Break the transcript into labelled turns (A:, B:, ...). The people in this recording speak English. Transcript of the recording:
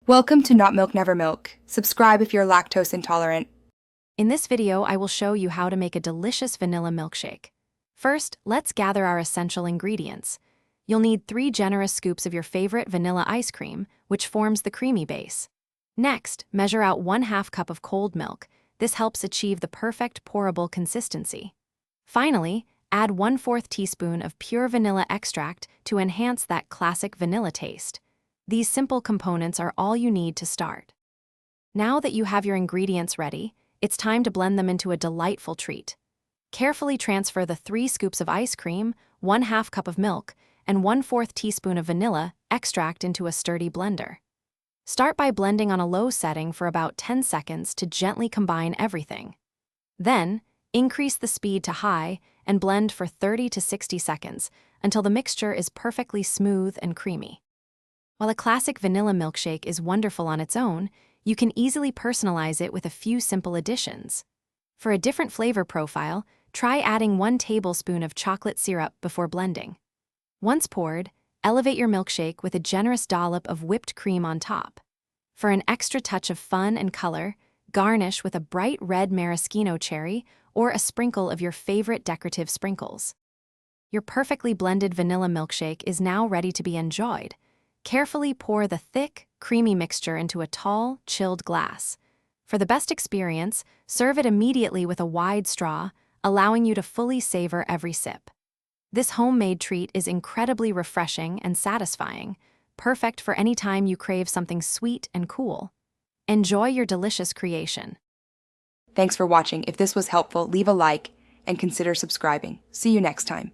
A: Welcome to Not Milk Never Milk. Subscribe if you're lactose intolerant.
B: In this video, I will show you how to make a delicious vanilla milkshake. First, let's gather our essential ingredients. You'll need 3 generous scoops of your favorite vanilla ice cream, which forms the creamy base. Next, measure out 1/2 cup of cold milk. This helps achieve the perfect pourable consistency. Finally, add 1/4 teaspoon of pure vanilla extract to enhance that classic vanilla taste. These simple components are all you need to start. Now that you have your ingredients ready, it's time to blend them into a delightful treat. Carefully transfer the 3 scoops of ice cream, 1/2 cup of milk, and 1/4 teaspoon of vanilla extract into a sturdy blender. Start by blending on a low setting for about 10 seconds to gently combine everything. Then, increase the speed to high and blend for 30 to 60 seconds until the mixture is perfectly smooth and creamy. While a classic vanilla milkshake is wonderful on its own, you can easily personalize it with a few simple additions. For a different flavor profile, try adding 1 tablespoon of chocolate syrup before blending. Once poured, elevate your milkshake with a generous dollop of whipped cream on top. For an extra touch of fun and color, garnish with a bright red maraschino cherry or a sprinkle of your favorite decorative sprinkles. Your perfectly blended vanilla milkshake is now ready to be enjoyed. Carefully pour the thick, creamy mixture into a tall, chilled glass. For the best experience, serve it immediately with a wide straw, allowing you to fully savor every sip. This homemade treat is incredibly refreshing and satisfying, perfect for any time you crave something sweet and cool. Enjoy your delicious creation.
A: Thanks for watching. If this was helpful, leave a like and consider subscribing. See you next time.